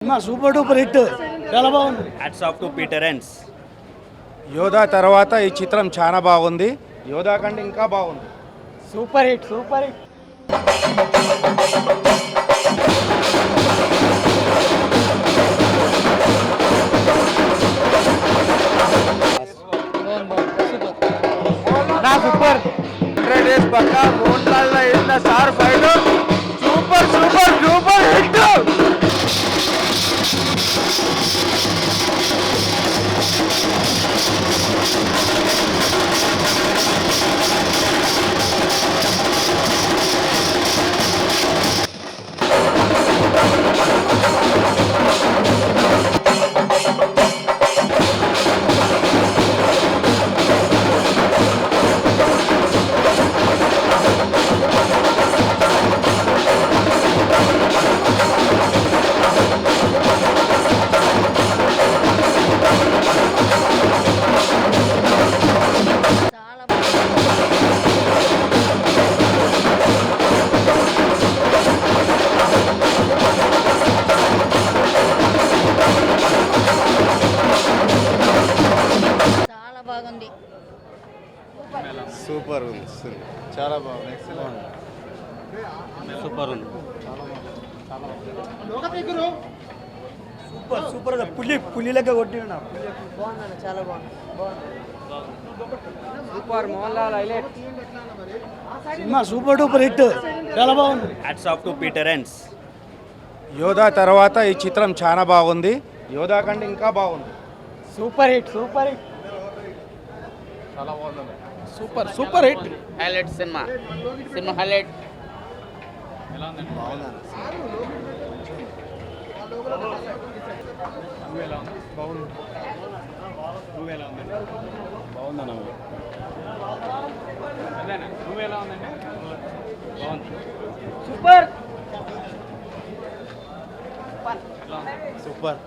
Super duper hit, చాలా బాగుంది. Hats off to Peter Hein's. Yodha తర్వాత ఈ చిత్రం చాలా బాగుంది. యోధా కంటే ఇంకా బాగుంది. Super hit, super hit. Super 100 days పక్కా మోహన్ లాల్ ఇన్న star fighter super super super hit. Super ఉంది, చాలా బాగుంది, ఎక్సలెంట్, సూపర్ ఉంది. సూపర్ సూపర్ పులి లెక్క కొట్టిన బాగుందన్న, చాలా బాగుంది. Super Mohan Lal highlight. Cinema super duper hit, చాలా బాగుంది. Hats off to Peter Hein's. Yodha తర్వాత ఈ చిత్రం చాలా బాగుంది. యోధా కంటే ఇంకా బాగుంది. Super hit, super hit. Super super hit. Highlight cinema, cinema highlight. Super super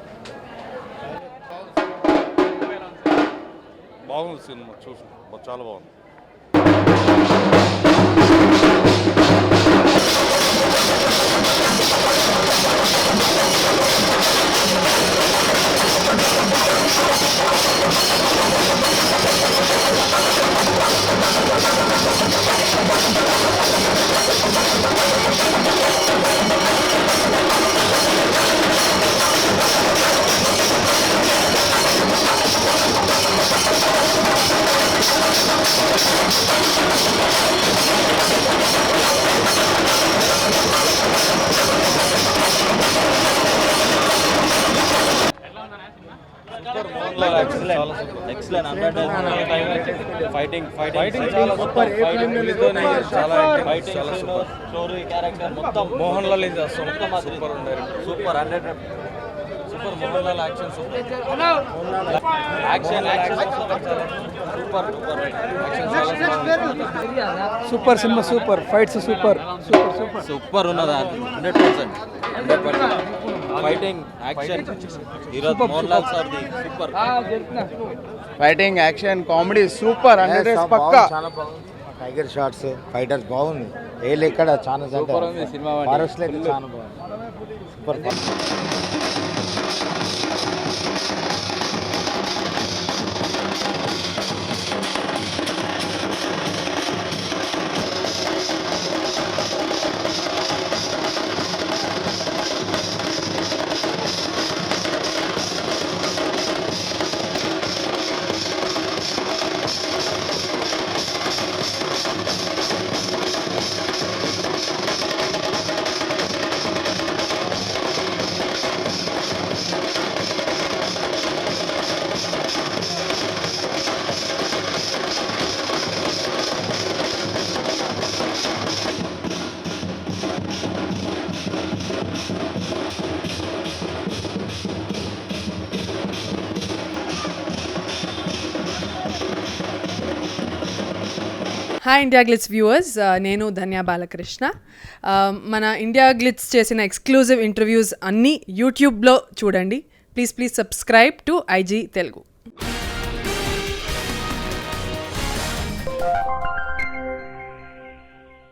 బాగుంది సినిమా, చూసి చాలా బాగుంది. ఫైటింగ్ మోహన్ లాల్ ఇది సూపర్ ఉండారు. Super 100. Super Mohan Lal action super. Action super super cinema, super fights, super super super super ఉన్నదా 100%. ఫైటింగ్ యాక్షన్ ఈరోజు Mohan Lal sir the super. Fighting action comedy super 100 days పక్కా. Tiger shots, fighters బాగుంది. ఏళ్ళు ఎక్కడ చాలా సూపర్ ఉంది సినిమా. ఫారెస్ట్ అయితే చాలా బాగుంది. Super. Hi India glitz viewers, నేను ధన్య బాలకృష్ణ. మన ఇండియా గ్లిట్స్ చేసిన ఎక్స్క్లూజివ్ ఇంటర్వ్యూస్ అన్నీ యూట్యూబ్లో చూడండి. Please subscribe to IG Telugu.